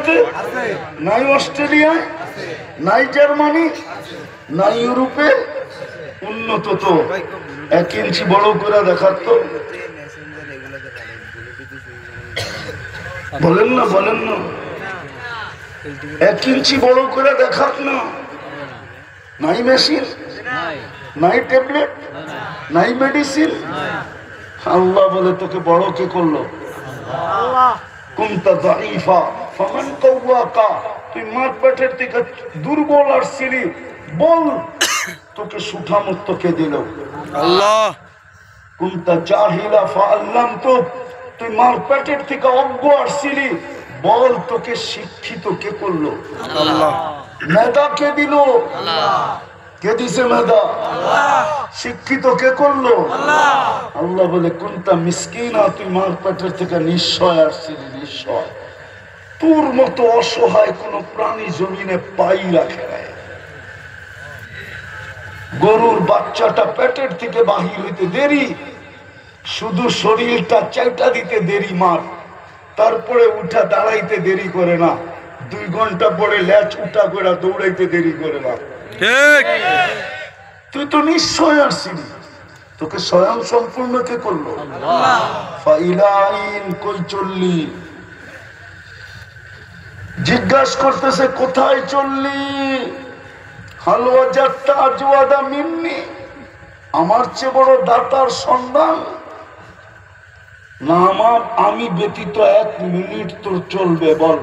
আমেরিকাতে, নাই অস্ট্রেলিয়ায়, নাই জার্মানি, নাই ইউরোপে। উন্নত তো 1 ইঞ্চি বড় করে দেখাত তো। বলেন না, বলেন না, 1 ইঞ্চি বড় করে দেখাত না। নাই মেশিন, নাই ট্যাবলেট, নাই মেডিসিন। আল্লাহ বলে তোকে বড় কে করলো? কুনতা দাঈফা ফামান কাওয়াকা, তুই মার পেটের থেকে দুর্বল আসছিলি, বল তোকে সুঠামত কে দিল? আল্লাহ। কুনতা জাহিলা ফাআল্লামতুক, তুই মার পেটের থেকে অজ্ঞ আসছিলি, বল তোকে শিক্ষিত কে করলো? আল্লাহ। মেধা কে দিল? আল্লাহ। কে দিছে মেধা? আল্লাহ। শিক্ষিত কে করলো? আল্লাহ। আল্লাহ বলে কুনতা মিসকিনা, তুই মার পেটের থেকে নিঃস্বয় আসছিলি, নিঃস্বয়। তোর মতো অসহায় কোন প্রাণী জমিনে পাই রাখে নাই। গরুর বাচ্চাটা পেটের থেকে বাহির হইতে দেরি, শুধু শরীরটা চাইটা দিতে দেরি মার, তারপরে উঠা দাঁড়াইতে দেরি করে না, 2 ঘন্টা পরে ল্যাচ উঠা করে দৌড়াইতে দেরি করে না। ঠিক, তুই তো নিশ্চয় আসছিলি, তোকে স্বয়ং সম্পূর্ণ কে করলো? আল্লাহ। ফাইলাইন কই চললি? জিজ্ঞাসা করতেছে কোথায় চললি? হালওয়া যাত্রা আজওয়াদা মিন্নি, আমার চেয়ে বড় দাতার সন্ধান না আমার, আমি ব্যতীত 1 মিনিট তোর চলবে? বল,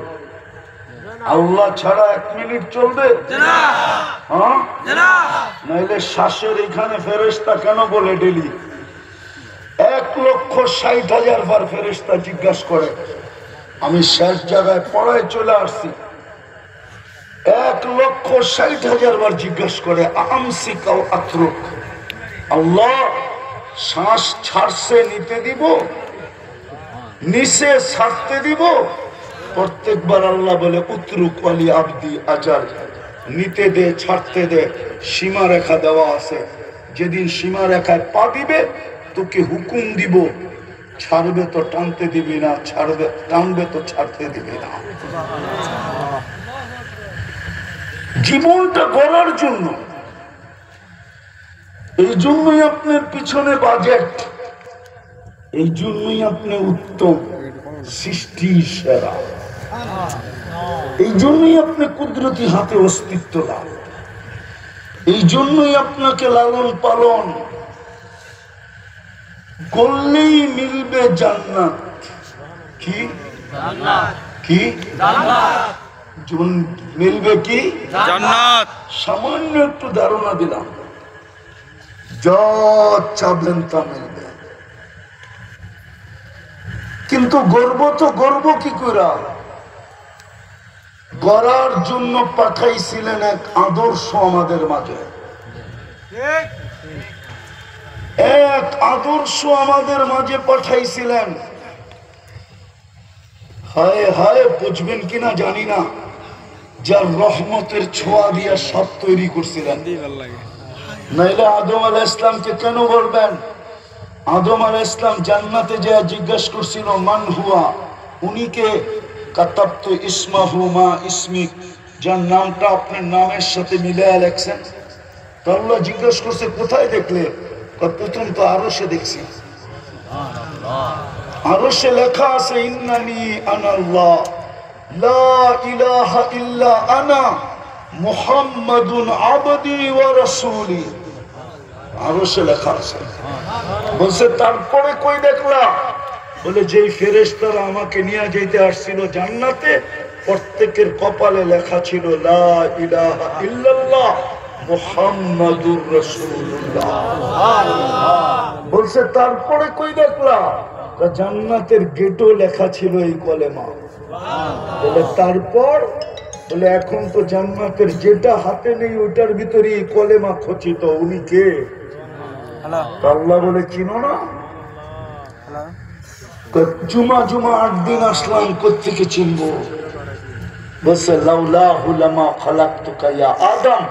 আল্লাহ ছাড়া 1 মিনিট চলবে? হ্যাঁ, নাইলে শ্বাসের এখানে ফেরেশতা কেন বলে ডেলি 1,60,000 বার ফেরেশতা জিজ্ঞাসা করে। আমি শেষ জায়গায় পড়ায় চলে আসছি, 1,60,000 বার জিজ্ঞাসা করে আমসিক আও আতরুক, আল্লাহ শ্বাস ছাড়ছে নিতে দিব, নিচে ছাড়তে দিব? প্রত্যেকবার আল্লাহ বলে উতরুক ওয়ালি আবদি আজাল, নিতে দে ছাড়তে দে, সীমা রেখা দেওয়া আছে। যেদিন সীমা রেখায় পা দিবে তোকে হুকুম দিব, ছাড়বে তো টানতে দিবি না, ছাড়বে টানবে তো ছাড়তে দিবি না। জীবনটা গড়ার জন্য, এই জন্যই আপনার পিছনে বাজেট, এই জন্যই আপনি উত্তম সৃষ্টি সেরা, এই জন্যই আপনি কুদরতি হাতে অস্তিত্ব লাভ, এই জন্যই আপনাকে লালন পালন করলেই মিলবে জান্নাত। কি কি মিলবে? কি জান্নাত। সামান্য একটু ধারণা দিলাম, যা চাবলেন তা মিলবে। কিন্তু গর্ব তো গর্ব কি করে? গড়ার জন্য পাঠাইছিলেন 1 আদর্শ আমাদের মাঝে, 1 আদর্শ আমাদের মাঝে পাঠাইছিলেন। হায় হায়, বুঝবেন কিনা জানি না, যার রহমতের ছোঁয়া দিয়া সব তৈরি করছিলেন। নাইলে আদম আলাইহিস সালামকে কেন বলবেন? আদম আলাইহিস সালাম জান্নাতে যা জিজ্ঞাসা করছিল মান হুয়া, উনিকে কাতাবতু ইসমাহু মা ইসমিক, যার নামটা আপনার নামের সাথে মিলায়া লেখছেন। তো আল্লাহ জিজ্ঞাসা করছে কোথায় দেখলে? প্রথম তো আরশে দেখছি, আরশে লেখা আছে ইন্নানি আনাল্লাহ লা ইলাহা ইল্লা আনা মুহাম্মাদুন আবদি ওয়া রাসূলি, আরশে লেখা আছে। বলছে তারপরে কই দেখলা? বলে যেই ফেরেশতারা আমাকে নিয়ে যেতে আসছিল জান্নাতে, প্রত্যেকের কপালে লেখা ছিল লা ইলাহা ইল্লাল্লাহ মুহাম্মাদুর রাসূলুল্লাহ। বলছে তারপরে কই দেখলা? জান্নাতের গেটও লেখা ছিল এই কলেমা। বলে তারপর? বলে এখন তো জান্নাতের যেটা হাতে নেই ওটার ভিতরে এই কলেমা খচিত, উনি কে? আল্লাহ বলে চিনো না? জুমা 8 দিন আসলাম, কোত্থেকে চিনবো? বলছে লাউলাহু লামা খালাকতুকা ইয়া আদম,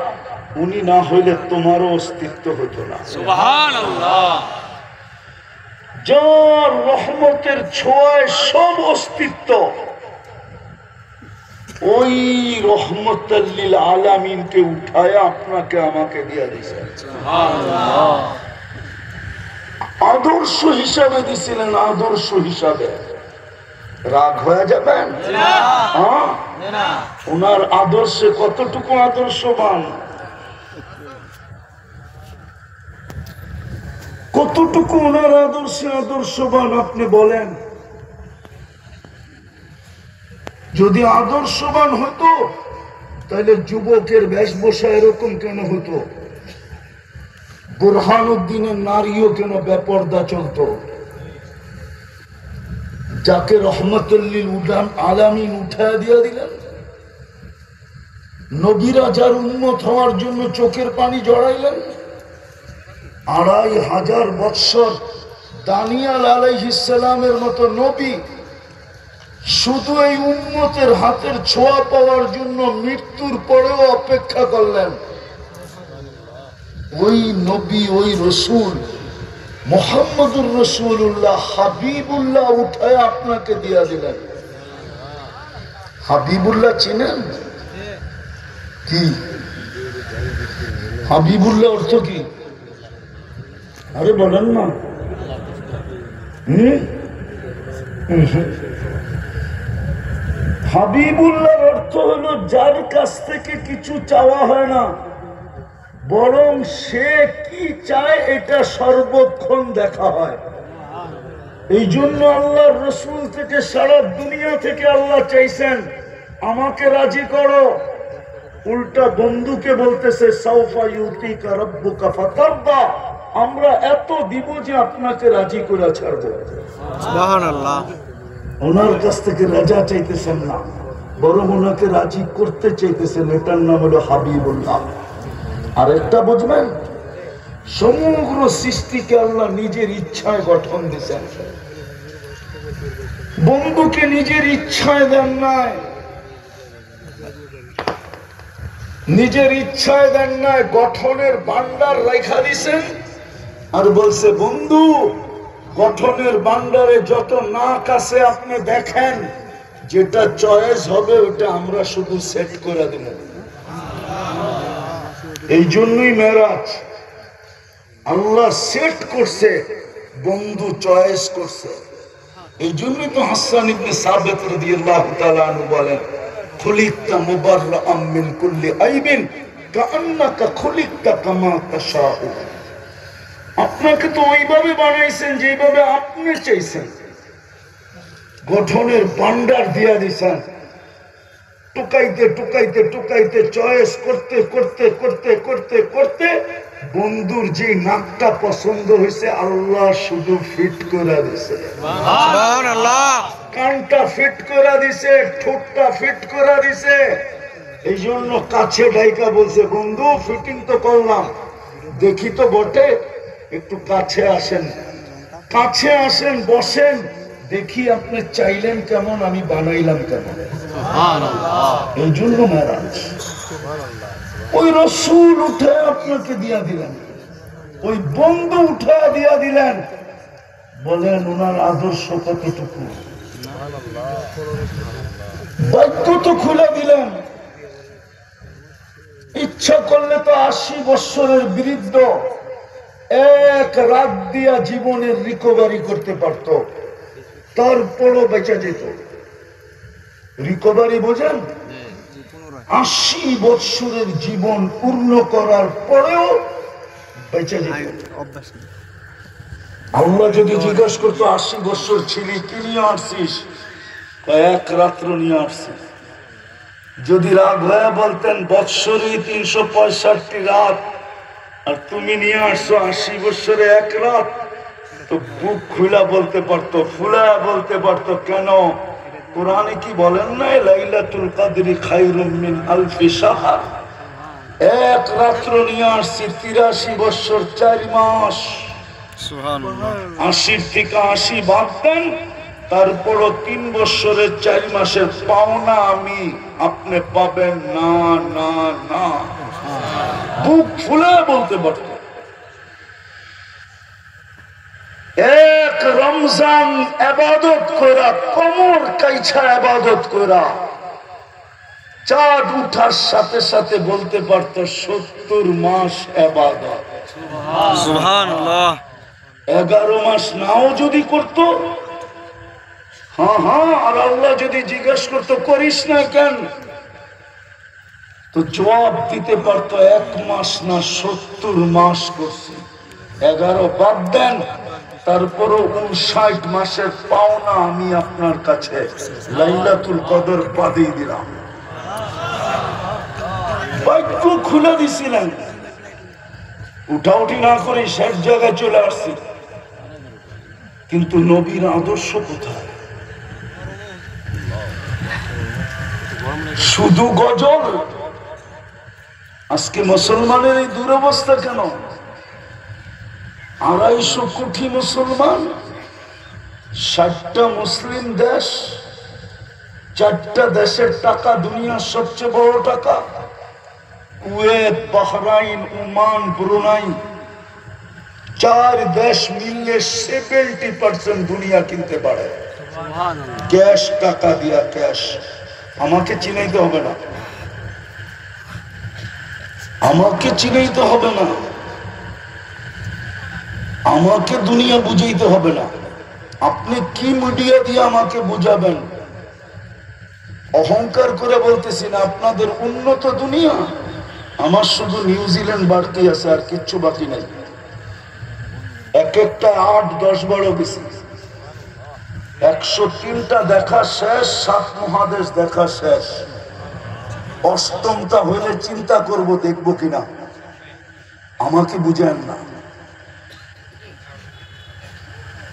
উনি না হইলে তোমারও অস্তিত্ব হতো না। সুবহানাল্লাহ। যার রহমতের ছোঁয়ায় সব অস্তিত্ব, ওই রহমতুল আলামিনকে উঠায় আপনাকে আমাকে দিয়ে দিয়েছে। আদর্শ হিসাবে দিছিলেন, আদর্শ হিসাবে। রাগ হয়ে যাবেন? ওনার আদর্শে কতটুকু আদর্শবান, কতটুকু ওনার আদর্শে আদর্শবান আপনি বলেন। যদি আদর্শবান হতো তাহলে যুবকের বেশভূষা এরকম কেন হতো? বুরহানুদ্দিনের নারীও কেন বেপর্দা চলতো? যাকে রহমতুল আলামিন উঠায় দিয়ে দিলেন, নবীরা যার উম্মত হওয়ার জন্য চোখের পানি জড়াইলেন, ২৫০০ বৎসর দানিয়াল আলাইহিস সালামের মতো নবী শুধু এই উম্মতের হাতের ছোঁয়া পাওয়ার জন্য মৃত্যুর পরেও অপেক্ষা করলেন। ওই নবী, ওই রসুল মুহাম্মদুর রাসূলুল্লাহ হাবিবুল্লাহ উঠায় আপনাকে দিয়া দিলেন। হাবিবুল্লাহ চিনেন কি? হাবিবুল্লাহ অর্থ কি? আরে বলেন না। হাবিবুল্লাহর অর্থ হলো যার কাছ থেকে কিছু চাওয়া হয় না, বরং সে কি চায় এটা সর্বক্ষণ দেখা হয়। এই জন্য আল্লাহর রসুল থেকে সারা দুনিয়া থেকে আল্লাহ চাইছেন আমাকে রাজি করো। উল্টা বন্ধুকে বলতেছে সাউফা ইউতিকা রাব্বুকা ফাতারদা, আমরা এত দিব যে আপনাকে রাজি করে ছাড়বো। সুবহানাল্লাহ। ওনার কাছ থেকে রাজা চাইতেছেন না, বরং ওনাকে রাজি করতে চাইতেছেন। এটার নাম হলো হাবিবুল্লাহ। আর একটা বুঝবেন, সমগ্র সৃষ্টিকে আল্লাহ নিজের ইচ্ছায় গঠন দিয়েছেন। বন্ধুকে নিজের ইচ্ছায় দেন নাই, নিজের ইচ্ছায় দেন নাই, গঠনের ভান্ডার রেখা দিছেন। আর বলছে বন্ধু, গঠনের ভান্ডারে যত নাক আছে আপনি দেখেন, যেটা চয়েস হবে ওটা আমরা শুধু সেট করে দেব। এই জন্যই মেরাজ আল্লাহ সেট করছে, বন্ধু চয়েস করছে। এই জন্যই তো হাসান ইবনে সাবিত রাদিয়াল্লাহু তাআলা আনহু বলেন, খুলিকতা মুবাররাআম মিন কুল্লি আইবিন কাআন্নাকা খুলিকতা কামা তাশাউ। আপনাকে তো ওইভাবে বানাইছেন যেভাবে আপনি চাইছেন, গঠনের ভান্ডার দিয়া দিছেন। টুকাইতে টুকাইতে টুকাইতে চয়েস করতে করতে করতে করতে করতে বন্ধুর যে নাকটা পছন্দ হয়েছে আল্লাহ শুধু ফিট করে দিছে। সুবহানাল্লাহ। কানটা ফিট করে দিছে, ঠোঁটটা ফিট করে দিছে। এই জন্য কাছে ডাইকা বলছে, বন্ধু ফিটিং তো করলাম, দেখি তো বটে, একটু কাছে আসেন, কাছে আসেন, বসেন, দেখি আপনি চাইলেন কেমন, আমি বানাইলাম কেমন। এই জন্য মেরাজ ওই রসুল উঠে আপনাকে দিয়া দিলেন, ওই বন্ধু উঠে দিয়া দিলেন। বলেন ওনার আদর্শ কতটুকু? বাক্য তো খুলে দিলেন। ইচ্ছা করলে তো ৮০ বৎসরের বৃদ্ধ এক রাত দিয়া জীবনের রিকভারি করতে পারত, তারপরও বেঁচে যেত। রিকভারি বোঝেন? ৮০ বৎসরের জীবন পূর্ণ করার পরেও বেঁচে যেত। আল্লাহ যদি জিজ্ঞেস করতো ৮০ বৎসর ছিলি, কি নিয়ে আসছিস? এক রাত্র নিয়ে আসছিস। যদি রাগ হয়ে বলতেন বৎসরে ৩৬৫ রাত, আর তুমি নিয়ে আসছো ৮০ বৎসরে এক রাত, তো বুক খুলা বলতে পারতো, ফুলা বলতে পারতো। কেন? কোরআনে কি বলেন নাই, লাইলাতুল কদরি খায়রুম মিন আলফি শাহর। এক রাত্র নিয়ে আসছি, ৮৩ বৎসর ৪ মাস। সুবহানাল্লাহ। ৮০ থেকে ৮০ বাদ দেন, তারপরও ৩ বৎসরের ৪ মাসের পাওনা আমি, আপনি পাবেন না না না। বুক ফুলে বলতে পারত। এক রমজান ইবাদত করা, কোমর কাইছা ইবাদত করা, চাঁদ উঠার সাথে সাথে বলতে পারত ৭০ মাস ইবাদত। সুবহানাল্লাহ। 11 মাস নাও যদি করত, হ্যাঁ, আর আল্লাহ যদি জিজ্ঞেস করতো করিস না কেন, তো জবাব দিতে পারতো 1 মাস না ৭০ মাস করছি। 11 বাদ দেন, তারপরও 59 মাসের পাওনা আমি আপনার কাছে লাইলাতুল কদর পাঠিয়ে দিলাম। বাক্য খুলে দিছিলেন, উঠাউঠি না করে শেষ জায়গায় চলে আসছি। কিন্তু নবীর আদর্শ কোথায়? শুধু গজল। আজকে মুসলমানের এই দুরবস্থা কেন? 250 কোটি মুসলমান, 60টা মুসলিম দেশ, 4টা দেশের টাকা দুনিয়ার সবচেয়ে বড় টাকা, কুয়েত, বাহরাইন, ওমান, ব্রুনাই, 4 দেশ মিললে 70% দুনিয়া কিনতে পারে ক্যাশ, টাকা দিয়া ক্যাশ। আমাকে চিনাইতে হবে না, আমাকে চিনাইতে হবে না, আমাকে দুনিয়া বুঝাইতে হবে না। আপনি কি মিডিয়া দিয়ে আমাকে বুঝাবেন? অহংকার করে বলতেছি না, আপনাদের উন্নত দুনিয়া, আমার শুধু নিউজিল্যান্ড বাড়তি আছে, আর কিচ্ছু বাকি নাই। এক একটা 8-10 বড় বেশি, 103টা দেখা শেষ, 7 মহাদেশ দেখা শেষ। 8মটা হইলে চিন্তা করব দেখবো কিনা। আমাকে বুঝেন না,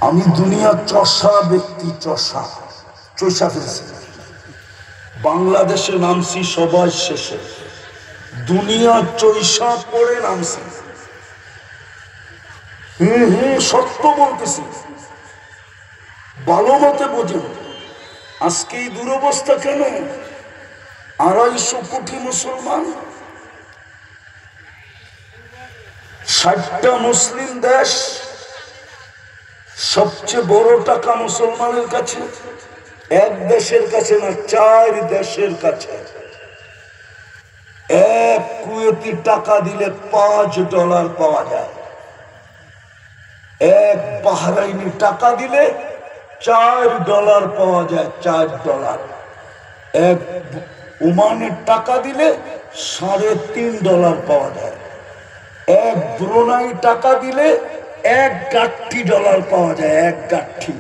আমি দুনিয়া চষা ব্যক্তি, চষা ফেলছি। বাংলাদেশে নামছি সবার শেষে, দুনিয়া চৈষা পড়ে নামছি। সত্য বলতেছি, ভালো মতে বোঝেন। আজকে এই দুরবস্থা কেন? 250 কোটি মুসলমান, 60টা মুসলিম দেশ, সবচেয়ে বড় টাকা মুসলমানের কাছে। 1 দেশের কাছে না, 4 দেশের কাছে। 1 কুয়েতি টাকা দিলে $5 পাওয়া যায়, 1 বাহরাইনি টাকা দিলে $4 পাওয়া যায়, $4। 1 ওমানের টাকা দিলে $3.5 পাওয়া যায়, 1 ব্রুনাই টাকা দিলে $1 পাওয়া যায়, 1 গাঠি।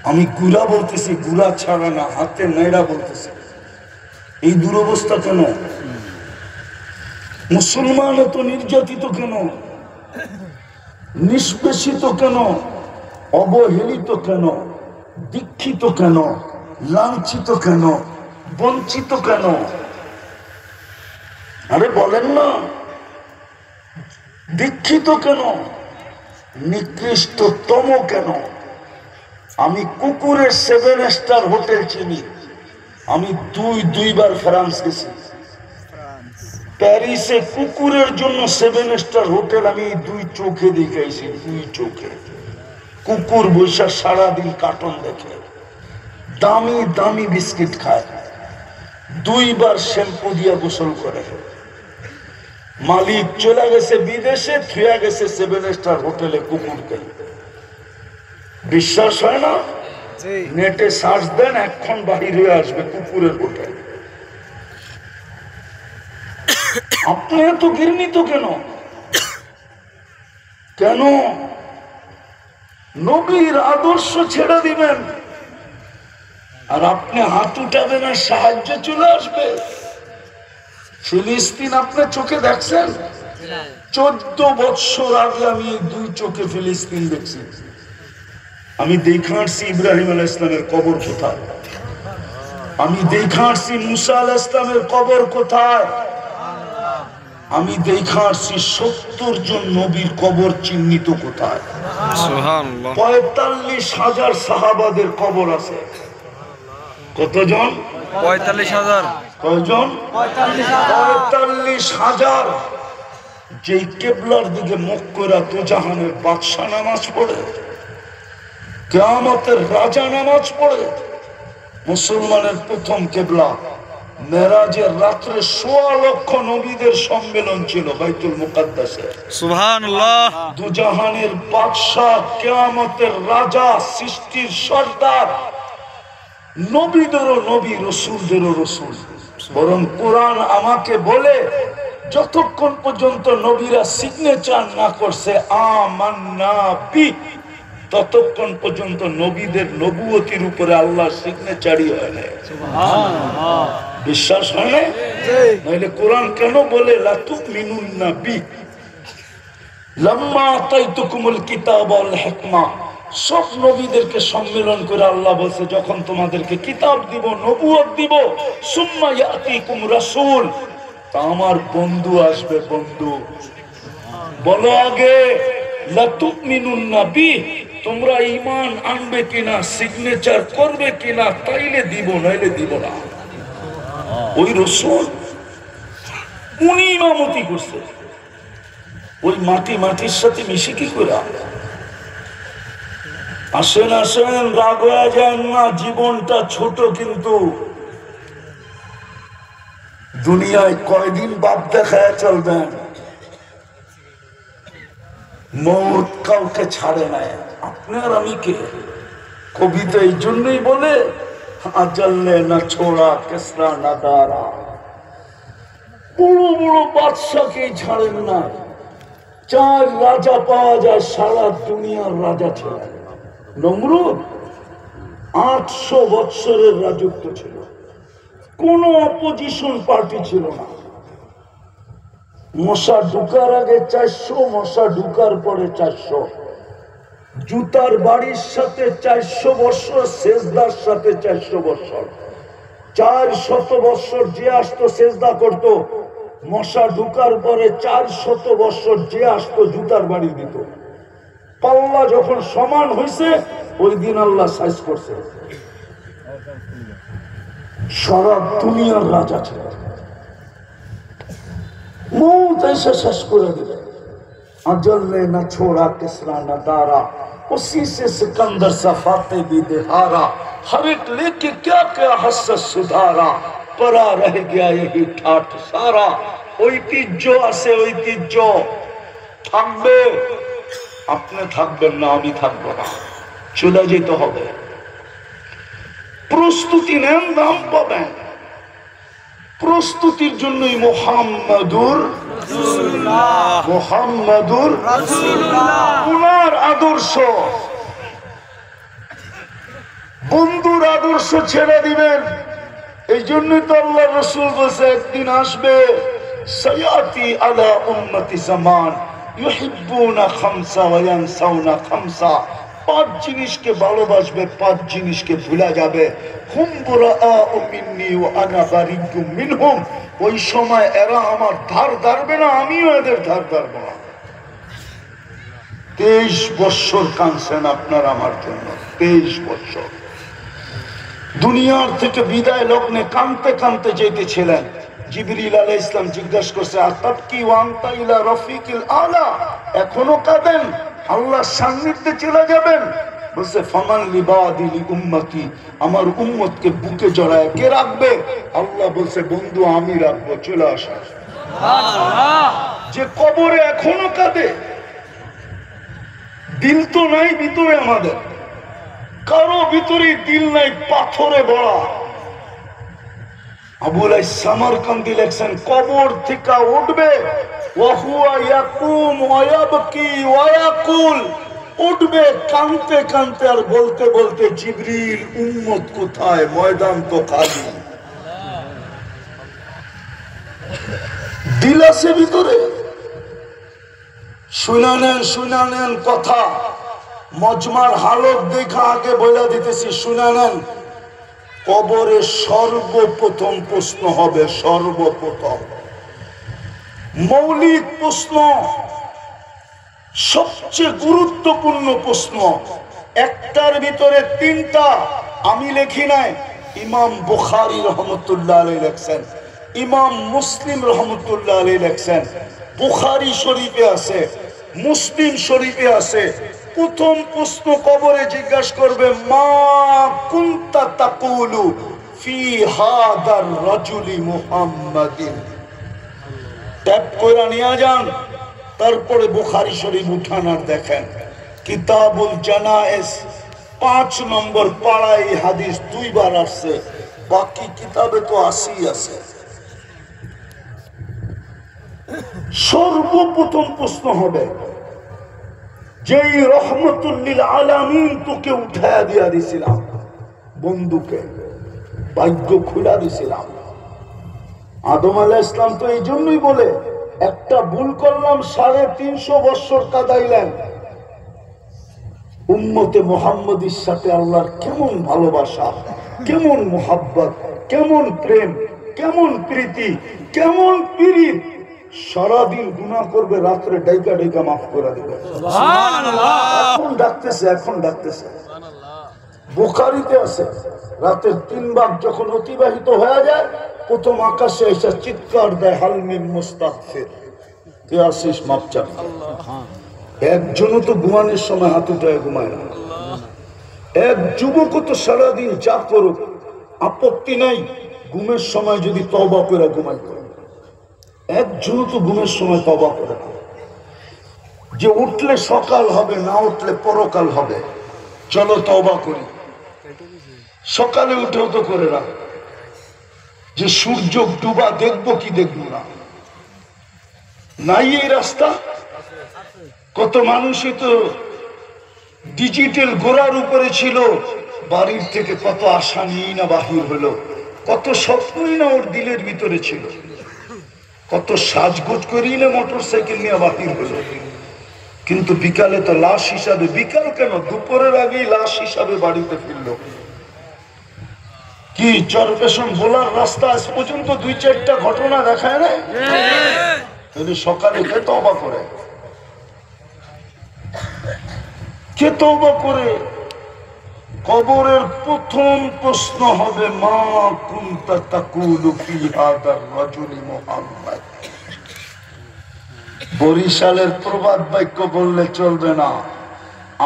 আমি গুড়া বলতেছি, গুড়া ছাড়া না, হাতে নেড়া বলতেছি। এই দুরবস্থা কেন? মুসলমান এত নির্যাতিত কেন? নিষ্পেষিত কেন? অবহেলিত কেন? দীক্ষিত কেন? লাঞ্ছিত কেন? বঞ্চিত কেন? আরে বলেন না, দীক্ষিত কেন? নিকৃষ্টতম কেন? আমি কুকুরের 7 স্টার হোটেল চিনি। আমি দুইবার ফ্রান্স গেছি। প্যারিসে কুকুরের জন্য 7 স্টার হোটেল আমি 2 চোখে দেখাইছি, 2 চোখে। কুকুর বৈশা সারাদিন কার্টুন দেখে, দামি দামি বিস্কিট খায়, 2বার শ্যাম্পু দিয়া গোসল করে। মালিক চলে গেছে বিদেশে, থুয়া গেছে 7 স্টার হোটেলে কুকুরকে। বিশ্বাস হয় না? নেটে সার্চ দেন, এখন বাহির হয়ে আসবে কুকুরের হোটেল। আপনি এত ঘৃণিত কেন? কেন নবীর আদর্শ ছেড়ে দিবেন আর আপনি হাত উঠাবেন আর সাহায্য চলে আসবে? ফিলিস্তিন আপনার চোখে দেখছেন? 14 বৎসর আগে আমি এই 2 চোখে ফিলিস্তিন দেখছি। আমি দেখে আসছি ইব্রাহিম আলাইহিস সালামের কবর কোথায়, আমি দেখে আসছি মুসা আলাইহিস সালামের কবর কোথায়, আমি দেখে আসছি 70 জন নবীর কবর চিহ্নিত কোথায়। সুবহানাল্লাহ। 45,000 সাহাবাদের কবর আছে। কতজন? 45,000। কয়জন? 45,000। যেই কেবলার দিকে মুখ করে দুজাহানের বাদশা নামাজ পড়ে, কিয়ামতের রাজা নামাজ পড়ে, মুসলমানের প্রথম কেবলা। মেরাজের রাত্রে ১৬ লক্ষ নবীদের সম্মেলন ছিল বাইতুল মুকাদ্দাসে। সুবহানাল্লাহ। দুজাহানের বাদশাহ, কিয়ামতের রাজা, সৃষ্টির সর্দার, নবীদেরও নবী, রসুলদেরও রসুল। বরং কোরআন আমাকে বলে যতক্ষণ পর্যন্ত নবীরা সিগনেচার না করছে আমান্না বি, ততক্ষণ পর্যন্ত নবীদের নবুয়তির উপরে আল্লাহ সিগনেচারই হয় না, বিশ্বাস হয় না। নইলে কোরআন কেন বলে লা তুমিনুন্না বি লাম্মা আতাইতুকুমুল কিতাব ওয়াল হিকমা। সব নবীদেরকে সম্মেলন করে আল্লাহ বলছে যখন তোমাদেরকে কিতাব দিব, নবুয়ত দিব, সুম্মা ইয়াতিকুম রাসূল, তা আমার বন্ধু আসবে। বন্ধু বলো আগে লা তুমিনুন্না বি, তোমরা ঈমান আনবে কিনা, সিগনেচার করবে কিনা, তাইলে দিব, নাইলে দিব না। ওই রাসূল উনি ইমামতি করছে, ওই মাটির সাথে মিশে কি করে? আসেন আসেন, রাগ হয়ে যান না, জীবনটা ছোট, কিন্তু দুনিয়ায় কয়দিন বাপ দেখায় চলবেন। মৌত কাউকে ছাড়ে নাই। আপনার আমি কে? কবিতা এই জন্যই বলে আজল্লে না ছোড়া কেসরা না দারা। বড় বড় বাদশাকেই ছাড়েন না। 4 রাজা পাওয়া যায়, সারা দুনিয়ার রাজা ছিলেন। নমরুদ 800 বৎসরের রাজত্ব ছিল, কোন অপোজিশন পার্টি ছিল না। মশা ঢুকার আগে 400, মশা ঢুকার পরে 400, জুতার বাড়ির সাথে 400 বৎসর, সেজদার সাথে 400 বৎসর। 400 বৎসর যে আসতো সেজদা করত, মশা ঢুকার পরে 400 বৎসর যে আসতো জুতার বাড়ি দিত। পাল্লা যখন সমান হয়েছে ওই দিন আল্লাহ সাইজ করছে। সারা দুনিয়ার রাজা ছিল, মৌত এসে শেষ করে দিল। अजल्ले न छोड़ा किसरा न दारा, उसी से सिकंदर सफाते भी दिहारा, हर एक लेके क्या क्या हसत सुधारा, परा रह गया यही ठाठ सारा। ঐতিহ্য আছে, ঐতিহ্য থাকবে, আপনি থাকবেন না, আমি থাকবো না, চলে যেতে হবে। প্রস্তুতি নেন, দাম পাবেন। প্রস্তুতির জন্যই মুহাম্মাদুর উনার আদর্শ, বন্ধুর আদর্শ ছেড়ে দিবেন। এই জন্যই তো আল্লাহ রাসূল বলেছে একদিন আসবে, সায়াতি আলা উম্মতি জামান ইউহিব্বুনা খামসা ওয়া ইয়ানসাউনা খামসা। 5 জিনিসকে ভালোবাসবে, 5 জিনিসকে ভুলে যাবে। হুম বুরাআউ মিন্নি ওয়া আনা বারিউম মিনহুম। ওই সময় এরা আমার ধার ধারবে না, আমিও এদের ধার ধারব না। 23 বছর কাঁদছেন আপনার আমার জন্য, 23 বছর। দুনিয়ার থেকে বিদায় লগ্নে কাঁদতে কাঁদতে যেতেছিলেন। জিবরিল আলাইহিস সালাম জিজ্ঞাসা করছে, আতাবকি ওয়া আনতা ইলা রাফিকিল আলা, এখনো কাঁদেন? আল্লাহর সান্নিধ্যে চলে যাবেন? বলছে ফামান লিবাদি লি উম্মতি, আমার উম্মতকে বুকে জড়ায় কে রাখবে? আল্লাহ বলছে বন্ধু আমি রাখবো, চলে আসা। যে কবরে এখনো কাঁদে, দিল তো নাই ভিতরে, আমাদের কারো ভিতরে দিল নাই, পাথরে ভরা। আবুল সামারকান্দি লেখছেন কবর থেকে উঠবে, ওয়াহুয়া ইয়াকুম ওয়া ইয়াবকি ওয়া ইয়াকুল, উঠবে কাঁদতে কাঁদতে আর বলতে বলতে, জিবরিল উম্মত কোথায়, ময়দান তো খালি। দিল আছে ভিতরে। শুনে নেন কথা, মজমার হালত দেখা আগে বলে দিতেছি, শুনে নেন। কবরে সর্বপ্রথম প্রশ্ন হবে, সর্বপ্রথম মৌলিক প্রশ্ন, সবচেয়ে গুরুত্বপূর্ণ প্রশ্ন। একটার ভিতরে 3টা আমি লেখি নাই, ইমাম বুখারী রহমতুল্লাহ আলাইহি লেখছেন, ইমাম মুসলিম রহমতুল্লাহ আলাইহি লেখছেন। বুখারী শরীফে আছে, মুসলিম শরীফে আছে। প্রথম প্রশ্ন কবরে জিজ্ঞাসা করবে, মা কুনতা তাকুলু ফি হাদার রাজুলি মুহাম্মাদিন। ট্যাপ কইরা নিয়ে যান, তারপরে বুখারী শরীফ উঠান আর দেখেন কিতাবুল জানায়েজ 5 নম্বর পাড়ায় এই হাদিস 2 বার আসছে, বাকি কিতাবে তো 80 আছে। সর্বপ্রথম প্রশ্ন হবে, যেই রহমতুল্লিল আলামিন তোকে উঠায়া দিয়া দিছিলাম, বন্ধুকে ভাগ্য খুলা দিছিলাম। আদম আলাইহিস সালাম তো এই জন্যই বলে, একটা ভুল করলাম 350 বছর কাদাইলেন। উম্মতে মুহাম্মদীর সাথে আল্লাহর কেমন ভালোবাসা, কেমন মুহাব্বত, কেমন প্রেম, কেমন প্রীতি, কেমন পীড়িত। সারাদিন গুনাহ করবে, রাত্রে ডাইকা ডাইকা মাফ করে দেবে। এখন ডাকতেছে, এখন ডাকতেছে। বুখারীতে আছে, রাতের 3 ভাগ যখন অতিবাহিত হয়ে যায়, প্রথম আকাশে এসে চিৎকার দেয়, হালমিন মুস্তাগফির, কে আসিস মাপ চাবি। একজনও তো ঘুমানোর সময় হাত উঠায় ঘুমায় না। এক যুবকও তো সারাদিন যা করুক আপত্তি নাই, ঘুমের সময় যদি তওবা করে ঘুমাই করে। একজনও তো ঘুমের সময় তওবা করে না, যে উঠলে সকাল হবে, না উঠলে পরকাল হবে, চলো তওবা করি। সকালে উঠেও তো করে না, যে সূর্য ডুবা দেখবো কি দেখবো না, নাই এই রাস্তা। কত মানুষই তো ডিজিটাল গোড়ার উপরে ছিল, বাড়ির থেকে কত আশা নিয়েই না বাহির হলো, কত স্বপ্নই না ওর দিলের ভিতরে ছিল, কত সাজগোজ করেই না মোটর সাইকেল নিয়ে বাহির হলো, কিন্তু বিকালে তো লাশ হিসাবে, বিকাল কেন দুপুরের আগেই লাশ হিসাবে বাড়িতে ফিরলো। কি চরপেশন বোলার রাস্তা আজ পর্যন্ত 2-4টা ঘটনা দেখায় না? সকালে কে তওবা করে, কে তওবা করে? কবরের প্রথম প্রশ্ন হবে, মা কুনতা তাকুলু ফি হাদার রাজুলি মুহাম্মাদ। বরিশালের প্রবাদ বাক্য বললে চলবে না,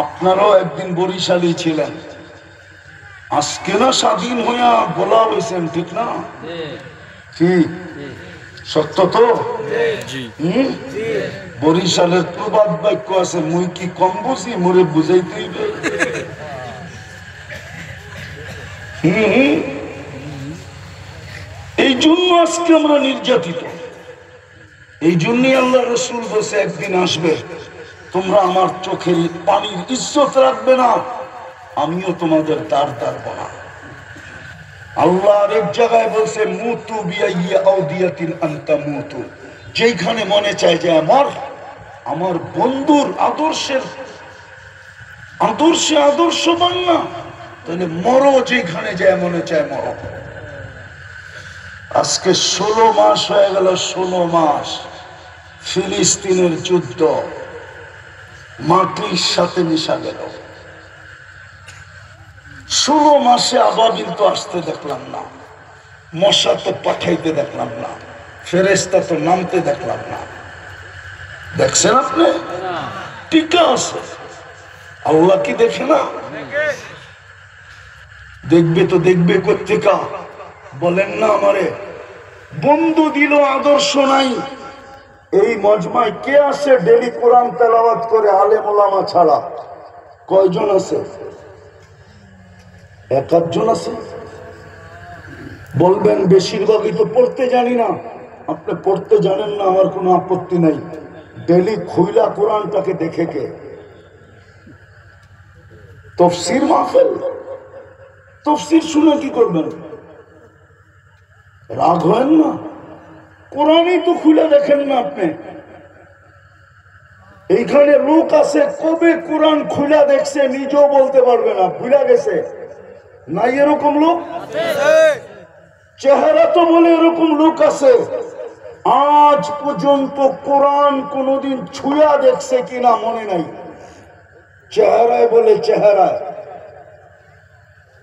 আপনারাও একদিন বরিশালী ছিলেন, আজকে না স্বাধীন হইয়া বলা হয়েছেন, ঠিক না? ঠিক, সত্য তো? বরিশালের প্রবাদ বাক্য আছে, মুই কি কম বুঝি, মোরে বুঝাইতে হইবে। এই জন্য আজকে আমরা নির্যাতিত। এই জন্যই আল্লাহ রাসূল বসে, একদিন আসবে তোমরা আমার চোখের পানির ইজ্জত রাখবে না, আমিও তোমাদের দ্বার দাঁড়ব না। আল্লাহ এক জায়গায় বলছে, মুতু বিআইয়ি আউদিয়াতিন আনতা মুতু, যেখানে মনে চায় যে আমার বন্ধুর আদর্শে আদর্শবান না, তাহলে মরো, যেখানে যায় মনে চায় মরো। আজকে 16 মাস হয়ে গেল, 16 মাস ফিলিস্তিনের যুদ্ধ মাটির সাথে মিশা গেল। 16 মাসে আবাবিল তো আসতে দেখলাম না, মশা তো পাঠাইতে দেখলাম না, ফেরেশতা তো নামতে দেখলাম না। দেখছেন আপনি? টিকা আছে, আল্লাহ কি দেখে না? দেখবে তো দেখবে কোত্থেকা? বলেন না আমারে বন্ধু দিল, আদর্শ নাই। এই মজমায় কে আছে ডেলি কোরআন তেলাওয়াত করে, আলেম ওলামা ছাড়া? কয়জন আছে? 1-8 জন আছে। বলবেন বেশিরভাগই তো পড়তে জানি না। আপনি পড়তে জানেন না, আমার কোনো আপত্তি নাই, ডেলি খুইলা কোরআনটাকে দেখে কে? তাফসীর মাহফিল, তাফসীর শুনে কি করবেন? রাগ হয় না? কোরআনই তো খুলে দেখেন না আপনি। এইখানে লোক আছে কবে কোরআন খুলে দেখছে নিজেও বলতে পারবে না, ভুলে গেছে। নাই এরকম লোক? চেহারা তো বলে এরকম লোক আছে, আজ পর্যন্ত কোরআন কোনদিন ছুঁয়া দেখছে কিনা মনে নাই। চেহারায় বলে চেহারায়,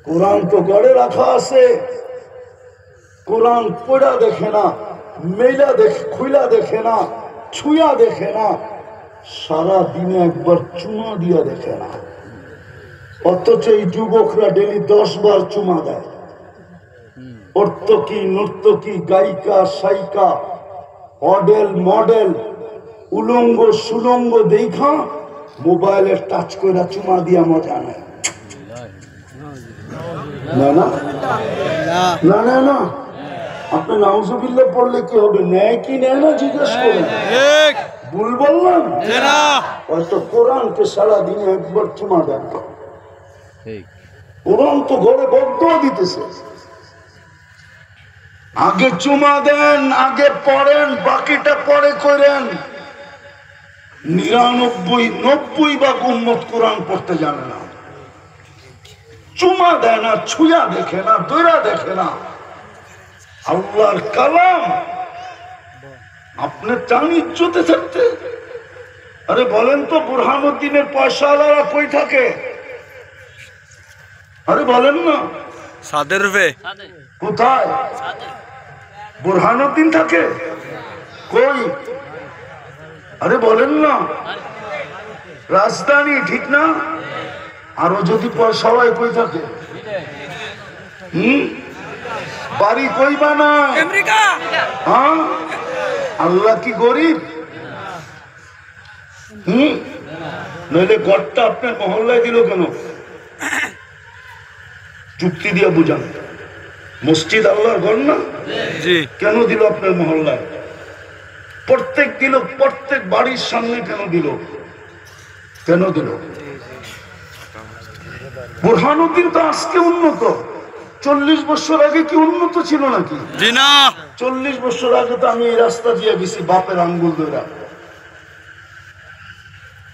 কোরআন তো গড়ে রাখা আছে, কোরআন পড়া দেখে না, মেলা দেখে, খুলা দেখে না, ছুঁয়া দেখে না। সারা দিনে একবার চুমা দিয়া দেখে না, অথচ এই যুবকরা ডেলি 10 বার চুমা দেয়। অর্থকি নর্তকী গায়িকা সাইকা মডেল উলঙ্গ সুলঙ্গ দেখা মোবাইলের টাচ করে চুমা দিয়া মজা নেয়। না না না না না, আপনি নাউজুবিল্লাহ পড়লে কি হবে? নেয় কি নেয় না জিজ্ঞেস করেন। ভুল বললাম? হয়তো কোরআনকে সারা দিনে একবার চুমা দেন। কোরআন তো ঘরে বদ্ধ দিতেছে। আগে চুমা দেন, আগে পড়েন, বাকিটা পরে করেন। 99-90 ভাগ উম্মত কোরআন পড়তে জানে না, চুমা দেয় না, ছুঁয়া দেখে না, দৈরা দেখে না। আল্লাহর কালাম আপনি চান ইজ্জতে থাকতে? আরে বলেন তো, বুরহানুদ্দিনের পয়সাওয়ালারা কই থাকে? আরে বলেন না। সাদের রূপে কোথায় বুরহানুদ্দিন থাকে? কই? আরে বলেন না। রাজধানী, ঠিক না? আরো যদি পয়সাওয়ালা কই থাকে? বাড়ি কই বানায়? হ্যাঁ, আল্লাহ কি গরিব? নইলে গড়টা আপনার মহল্লায় দিল কেন? চুক্তি দিয়ে বুঝান। মসজিদ আল্লাহর ঘর না? কেন দিল আপনার মহল্লায়? প্রত্যেক বাড়ির সামনে কেন দিল? বুরহানুদ্দিন তো আজকে উন্নত, 40 বছর আগে কি উন্নত ছিল নাকি? 40 বছর আগে তো আমি এই রাস্তা দিয়ে গেছি বাপের আঙ্গুল ধরে।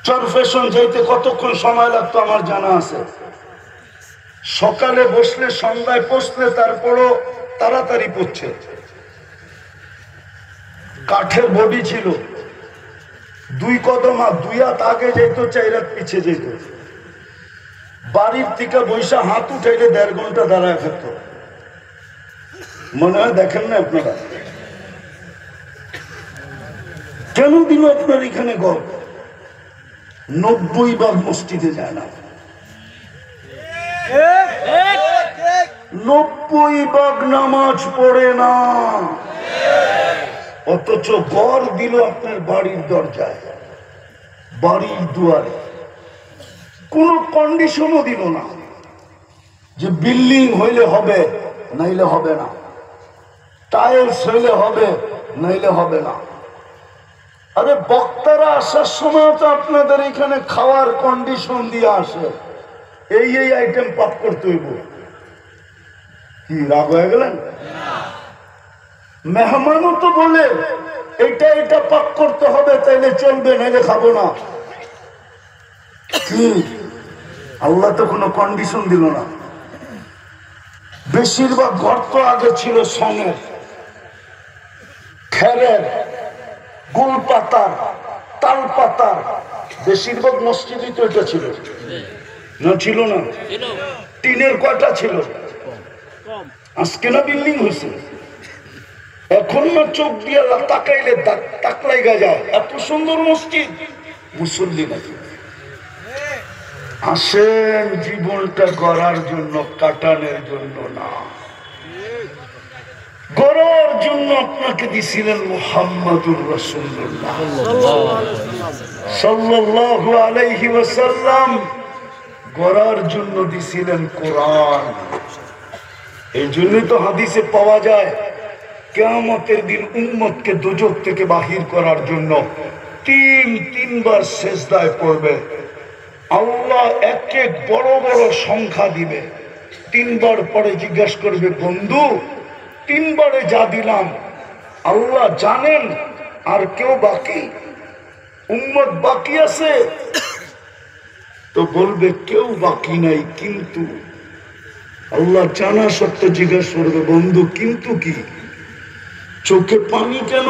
চরফেশন যাইতে কতক্ষণ সময় লাগতো আমার জানা আছে। সকালে বসলে সন্ধ্যায় পৌঁছলে তারপরও তাড়াতাড়ি পড়ছে। কাঠের বডি ছিল, 2 কদম 2 হাত আগে যেত, 4 হাত পিছিয়ে যেত। বাড়ির থেকে বৈশা হাত উঠাইলে 1.5 ঘন্টা দাঁড়ায় থাকতো। মনে হয় দেখেন না আপনারা? কেন দিল আপনার এখানে ঘর? 90 ভাগ মসজিদে যায় না, 90 ভাগ নামাজ পড়ে না, অথচ ঘর দিল আপনার বাড়ির দরজায়, বাড়ির দুয়ারে। কোন কন্ডিশনও দিল না যে বিল্ডিং হইলে হবে নাইলে হবে না, টাইলস হইলে হবে নাইলে হবে না। আরে বক্তারা আসার সময় তো আপনাদের এখানে খাওয়ার কন্ডিশন দিয়ে আসে, এই আইটেম পাক করতে হইব। কি রাগ হয়ে গেলেন? মেহমানও তো বলে এটা পাক করতে হবে, তাইলে চলবে, নাইলে খাবো না। কি আল্লাহ তো কোনো কন্ডিশন দিল না। বেশিরভাগ ঘর তো আগে ছিল সনের, খেরের, গুল পাতার, তাল পাতার। বেশিরভাগ মসজিদই তো এটা ছিল না? ছিল না? টিনের কয়টা ছিল? আজকে না বিল্ডিং হয়েছে। এখন না চোখ দিয়ে তাকাইলে তাক লাগা যায়, এত সুন্দর মসজিদ। মুসল্লি নাকি? আসেন জীবনটা গড়ার জন্য, কাটানোর জন্য না। গড়ার জন্য আপনাকে দিছিলেন মুহাম্মাদুর রাসূলুল্লাহ সাল্লাল্লাহু আলাইহি ওয়াসাল্লাম, গড়ার জন্য দিছিলেন কোরআন। এই জন্যই তো হাদিসে পাওয়া যায় কিয়ামতের দিন উম্মতকে দোজখ থেকে বাহির করার জন্য তিনবার সেজদায় পড়বে। আল্লাহ এক এক বড় বড় সংখ্যা দিবে। 3 বার পরে জিজ্ঞাসা করবে, বন্ধু 3 বারে যা দিলাম আল্লাহ জানেন আর কেউ বাকি, উম্মত বাকি আছে? তো বলবে কেউ বাকি নাই, কিন্তু আল্লাহ জানা সত্ত্বেও জিজ্ঞাসা করবে, বন্ধু কিন্তু কি? চোখে পানি কেন?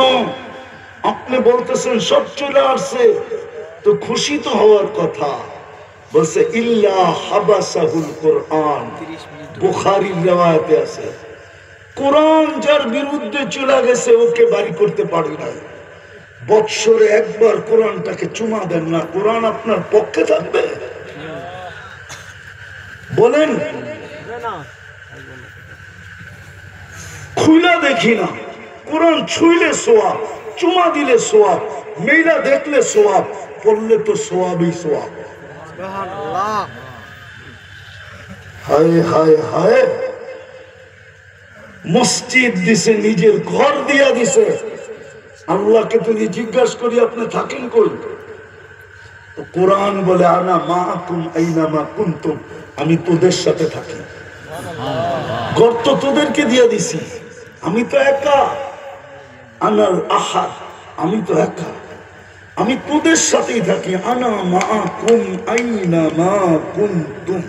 আপনি বলতেছেন সব চলে আসছে, তো খুশি তো হওয়ার কথা। বলছে ইল্লা হাবাসাহুল কোরআন, বুখারীর riwayate আছে, কোরআন যার বিরুদ্ধে চলে গেছে ওকে বাড়ি করতে পারে না। বৎসরে একবার কোরআনটাকে চুমা দেন না, কোরআন আপনার পক্ষে থাকবে? বলেন, খুলা দেখি না, কোরআন ছুঁইলে সোয়াব, চুমা দিলে সোয়াব, মেয়েরা দেখলে সোয়াব, পড়লে তো সোয়াবই সোয়াব। হায় হায় হায়, মসজিদ দিছে, নিজের ঘর দিয়া দিছে। আল্লাহকে যদি জিজ্ঞাসা করি আপনি থাকেন কই, তো কোরআন বলে আনা মাকুম আইনামা কুনতুম, আমি তোদের সাথে থাকি। ঘর তো তোদেরকে দিয়ে দিছি, আমি তো একা। আনাল আহাদ, আমি তো একা, আমি তোদের সাথেই থাকি। আনা মাকুম আইনামা কুনতুম।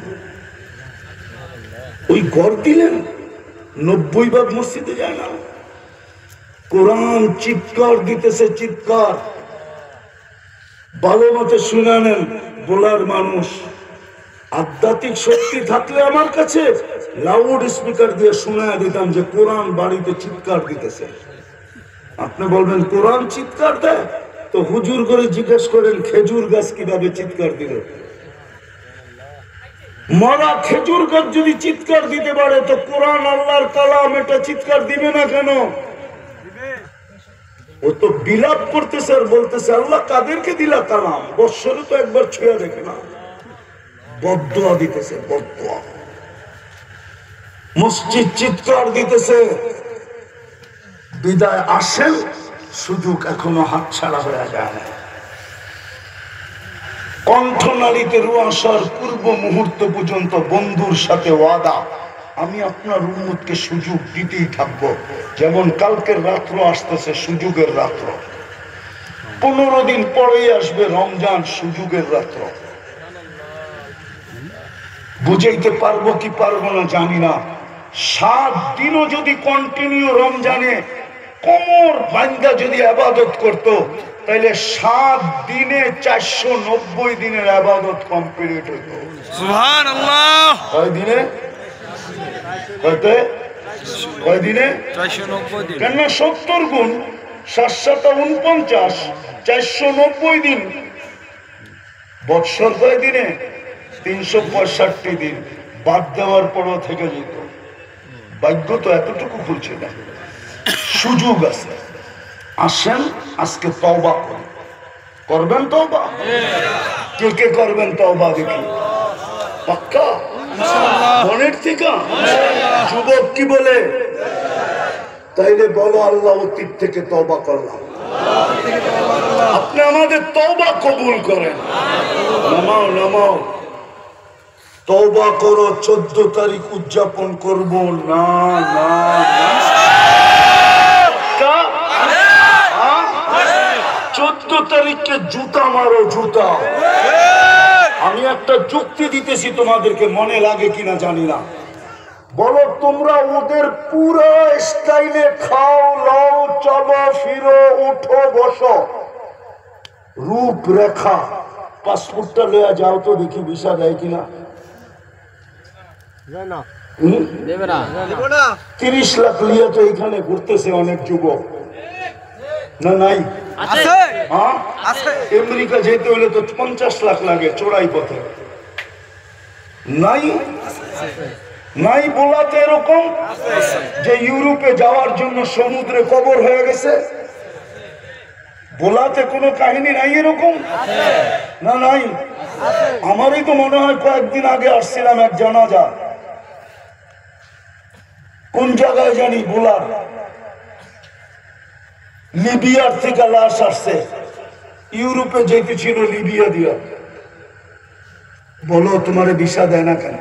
ওই ঘর দিলেন, 90 ভাগ মসজিদে যায় না। কোরআন চিৎকার দিতেছে, চিৎকার। ভালো মতে শুনে নেন বলার মানুষ। আধ্যাত্মিক শক্তি থাকলে আমার কাছে লাউড স্পিকার দিয়ে শোনায় দিতাম যে কোরআন বাড়িতে চিৎকার দিতেছে। আপনি বলবেন কোরআন চিৎকার দেয়, তো হুজুর করে জিজ্ঞেস করেন খেজুর গাছ কিভাবে চিৎকার দিল। মরা খেজুর গাছ যদি চিৎকার দিতে পারে, তো কোরআন আল্লাহর কালাম এটা চিৎকার দিবে না কেন? ও তো বিলাপ করতেছে আর বলতেছে আল্লাহ কাদেরকে দিলা কালাম, বৎসরে তো একবার ছুঁয়া দেখে না। বদদুয়া দিতেছে, বদদুয়া। মসজিদ চিৎকার দিতেছে, বিদায় আসেন, সুযোগ এখনো হাতছাড়া হয়ে যায় না। কণ্ঠনালীতে রু আসার পূর্ব মুহূর্ত পর্যন্ত বন্ধুর সাথে ওয়াদা, আমি আপনার উম্মতকে সুযোগ দিতেই থাকবো। যেমন কালকের রাত্র আসতেছে, সুযোগের রাত্র। 15 দিন পরেই আসবে রমজান, সুযোগের রাত্র। বুঝাইতে পারবো কি পারবো না জানি না। 7 দিনও যদি কন্টিনিউ রমজানে কোমর বান্ধা যদি আবাদত করতো, তাহলে 7 দিনে 490 দিনের আবাদত কমপ্লিট হইত। সুবহানাল্লাহ। কয় দিনে? কয় দিনে? 490 দিন। কেন 70 গুণ 7 7 49, 490 দিন। বৎসর কয় দিনে? 365 দিন। বাদ দেওয়ার পরও থেকে যেত। ভাগ্য তো এতটুকু খুলছে না, সুযোগ আছে। আসেন আজকে তওবা করি। করবেন তওবা? কে কে করবেন তওবা দেখি? পাক্কা? মনের থেকে? যুবক কি বলে? তাইলে বলো আল্লাহ অতীত থেকে তওবা করলাম। আপনি আমাদের তওবা কবুল করেন। নামাও নামাও, তওবা করো। 14 তারিখ উদযাপন করব না না না। 14 তারিখকে জুতা মারো, জুতা। আমি একটা যুক্তি দিতেছি তোমাদেরকে, মনে লাগে কিনা জানি না। বলো তোমরা ওদের পুরো স্টাইলে খাও, লাও, চলো, ফিরো, উঠো, বসো, রূপরেখা। পাসপোর্টটা লইয়া যাও তো দেখি ভিসা দেয় কিনা। 30 লাখ লিয়ে তো এখানে ঘুরতেছে অনেক যুবক, না নাই? আমেরিকা যেতে হলে তো 50 লাখ লাগে চোরাই পথে। নাই নাই বলাতে এরকম যে ইউরোপে যাওয়ার জন্য সমুদ্রে কবর হয়ে গেছে। বোলাতে কোনো কাহিনী নাই এরকম? না নাই। আমারই তো মনে হয় কয়েকদিন আগে আসছিলাম এক জানাজা, কোন জায়গায় জানি, বোলার, লিবিয়ার থেকে লাশ আসছে, ইউরোপে যেতে ছিল লিবিয়া দিয়া। বলো তোমারে ভিসা দেয় না কেন?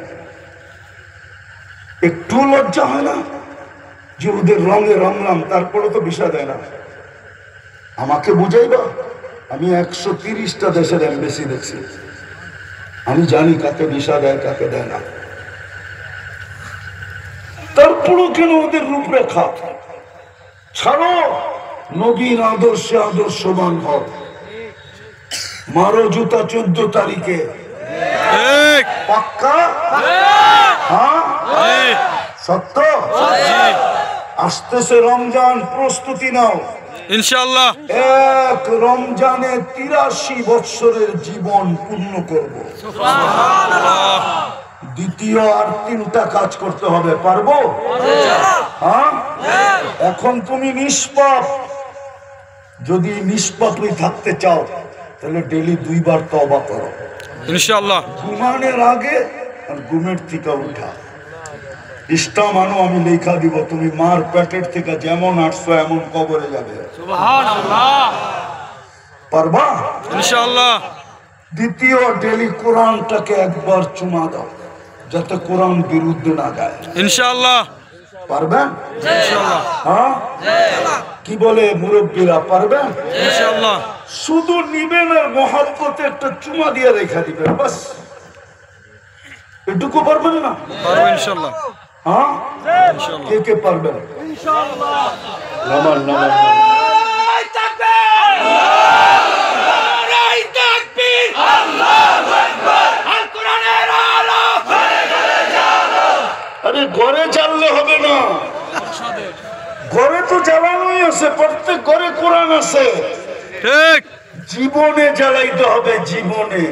একটু লজ্জা হয় না যে ওদের রঙে রঙলাম, তারপরে তো ভিসা দেয় না? আমাকে বুঝাইবা? আমি 130টা দেশের এমবেসি দেখছি, আমি জানি কাকে ভিসা দেয় কাকে দেয় না। তারপরও কেন ওদের রূপরেখা? ছাড়ো, নবীর আদর্শে আদর্শবান হও। মারো জুতা 14 তারিখে। পাক্কা? হ্যাঁ, সত্য। আসতেছে রমজান, প্রস্তুতি নাও। ইনশাআল্লাহ। এক রমজানে 83 বছরের জীবন পূর্ণ করব। দ্বিতীয় আর 3টা কাজ করতে হবে, পারবো? হ্যাঁ, এখন তুমি নিষ্পাপ। যদি নিষ্পাপই থাকতে চাও তাহলে ডেলি 2 বার তওবা করো, ইনশাআল্লাহ। ঘুমানোর আগে আর ঘুমের থেকে উঠা। ইসলাম আনো, আমি লেখা দিব, তুমি মার পেটের থেকে যেমন আসছো এমন কবরে যাবে। সুবহানাল্লাহ। পারবা? ইনশাআল্লাহ। দ্বিতীয়, ডেলি কোরআনটাকে একবার চুমা দাও যাতে কোরআন বিরুদ্ধে না যায়। ইনশাআল্লাহ। পারবেন? ইনশাআল্লাহ। হ্যাঁ, কি বলে মুরব্বীরা, পারবেন? ইনশাআল্লাহ। শুধু নিবেন আর মহব্বতে একটা চুমা দিয়ে রেখা দিবেন, বাস। এটুকু পারবেন না? পারবো ইনশাআল্লাহ। হ্যাঁ, ইনশাআল্লাহ। কে কে পারবেন? নামান নামান। আরে ঘরে জ্বাললে হবে না, ঘরে তো জ্বালানোই আছে, প্রত্যেক ঘরে কোরআন আছে। ঠিক। জীবনে জ্বালাইতে হবে, জীবনে।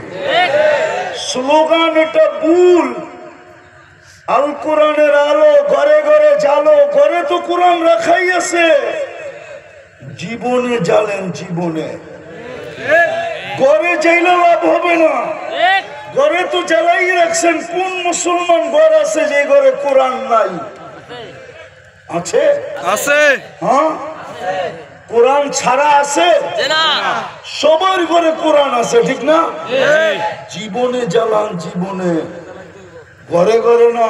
স্লোগান এটা ভুল। আল কোরআনের আলো ঘরে ঘরে জ্বালো, ঘরে তো কোরআন রাখাই আছে। জীবনে জ্বালেন, জীবনে। ঘরে চাইলে লাভ হবে না, ঘরে তো জ্বালাই রাখছেন। কোন মুসলমান ঘর আছে যে ঘরে কোরআন নাই? আছে? আছে। হ্যাঁ, কোরআন ছাড়া আছে? সবার ঘরে কোরআন আছে, ঠিক না? জীবনে জ্বালান, জীবনে। ঘরে ঘরে না।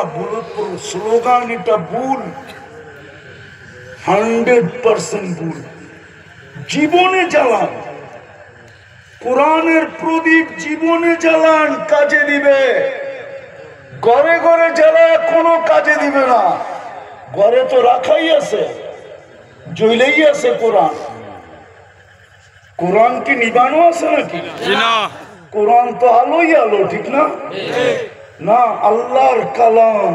স্লোগান এটা ভুল, 100% ভুল। জীবনে জ্বালান, কোরআনের প্রদীপ জীবনে জ্বালান, কাজে দিবে। ঘরে ঘরে জ্বালা কোনো কাজে দিবে না। ঘরে তো রাখাই আছে, জ্বলেই আছে কোরআন। কোরআন কি নিবানো আছে নাকি? না, কোরআন তো আলোই আলো, ঠিক না? না, আল্লাহর কালাম।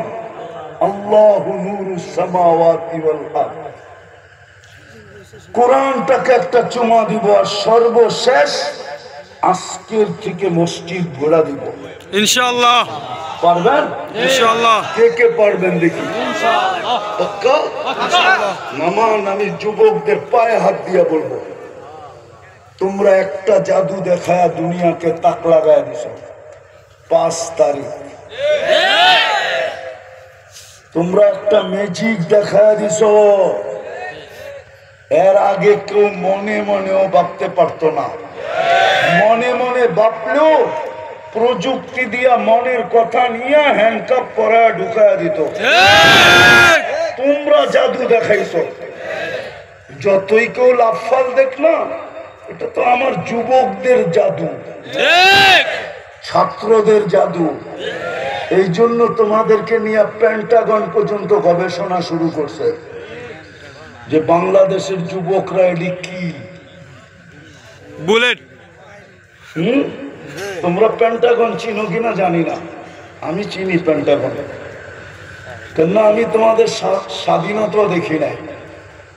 আল্লাহু নূরুস সামাওয়াতি ওয়াল আরদ। কোরআনটাকে একটা চুমা দিব, আর সর্বশেষ আজকের থেকে মসজিদ ঘোরা দিব। ইনশাআল্লাহ। পারবেন? ইনশাআল্লাহ। কে কে পারবেন দেখি? পাক্কা? নামান, আমি যুবকদের পায়ে হাত দিয়া বলবো, তোমরা একটা জাদু দেখায়া দুনিয়াকে তাক লাগায় দিছ। 5 তারিখ তোমরা একটা ম্যাজিক দেখায়া দিছ। এর আগে কেউ মনে মনেও ভাবতে পারতো না। মনে মনে ভাবলেও প্রযুক্তি দিয়া মনের কথা নিয়ে হ্যান্ডকাপ পরায় ঢুকায়া দিত। তোমরা জাদু দেখাইছো। যতই কেউ লাফাল দেখলা, এটা তো আমার যুবকদের জাদু, ছাত্রদের জাদু। এই জন্য তোমাদেরকে নিয়ে পেন্টাগন পর্যন্ত গবেষণা শুরু করছে যে বাংলাদেশের যুবকরা এটি কি। বুলেট। তোমরা পেন্টাগন চিনো কিনা জানি না, আমি চিনি পেন্টাগন। কেন আমি তোমাদের স্বাধীনতা দেখি নাই।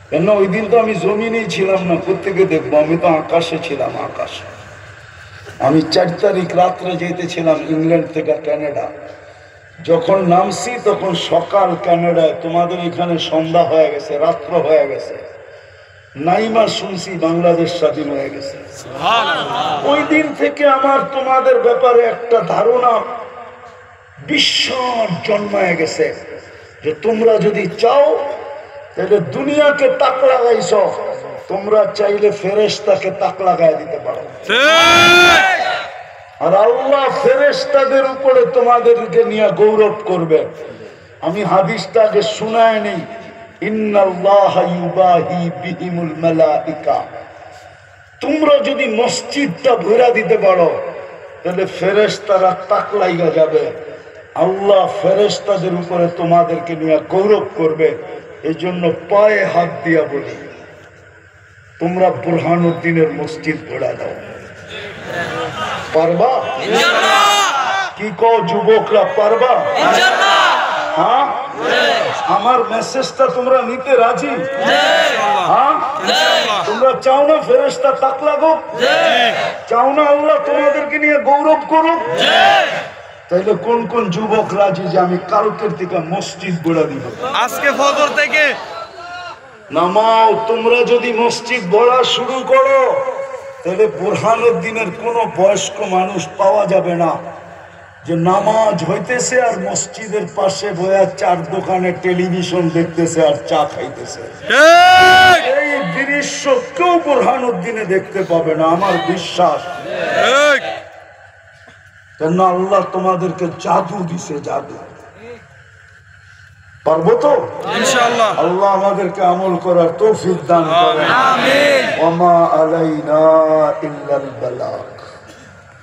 কেন ওই দিন তো আমি জমিনেই ছিলাম না, প্রত্যেকে দেখবো। আমি তো আকাশে ছিলাম, আকাশে। আমি 4 তারিখ রাত্রে যেতেছিলাম ইংল্যান্ড থেকে কানাডা। যখন নামছি তখন সকাল কানাডায়, তোমাদের এখানে সন্ধ্যা হয়ে গেছে, রাত্র হয়ে গেছে। নাইমা শুনছি বাংলাদেশ স্বাধীন হয়ে গেছে। ওই দিন থেকে আমার তোমাদের ব্যাপারে একটা ধারণা বিশ্বাস জন্মায় গেছে যে তোমরা যদি চাও তাহলে দুনিয়াকে তাক লাগাইছ, তোমরা চাইলে ফেরেশতাকে তাক লাগাই দিতে পারো। আর আল্লাহ ফেরেশতাদের উপরে তোমাদেরকে নিয়ে গৌরব করবে। আমি হাদিসটাকে শোনায় নেই, ইন্নাল্লাহা ইউবাহি বিহিমুল মালাইকা। তোমরা যদি মসজিদটা ভরা দিতে পারো তাহলে ফেরেশতারা তাক লাগা যাবে। আল্লাহ ফেরেশতাদের উপরে তোমাদেরকে নিয়ে গৌরব করবে। এই জন্য পায়ে হাত দিয়া বলি, তোমরা বুরহানুদ্দিনের মসজিদ ভরা দাও। পারবা? কি কও যুবকরা, পারবা? হ্যাঁ, আমার মেসেজটা তোমরা নিতে রাজি? ইনশাআল্লাহ হ্যাঁ? ইনশাআল্লাহ তোমরা চাও না ফেরেশতা তাক লাগুক? চাও না আল্লাহ তোমাদেরকে নিয়ে গৌরব করুক? তাইলে কোন কোন যুবক রাজি যে আমি কালকের থেকে মসজিদ গড়া দিব? আজকে ফজর থেকে নামাও। তোমরা যদি মসজিদ গড়া শুরু করো তাহলে বুরহানুদ্দিনের কোনো বয়স্ক মানুষ পাওয়া যাবে না যে নামাজ হইতেছে আর মসজিদের পাশে বয়া চার দোকানে টেলিভিশন দেখতেছে আর চা খাইতেছে। ঠিক এই দৃশ্য কেউ বুরহানুদ্দিনে দেখতে পাবে না, আমার বিশ্বাস। ঠিক কেন আল্লাহ তোমাদেরকে জাদু দিছে, জাদু। পারবো তো? ইনশাআল্লাহ আল্লাহ আমাদেরকে আমল করার তৌফিক দান করেন। আমিন ওয়া মা আলাইনা ইল্লাল বালাগ।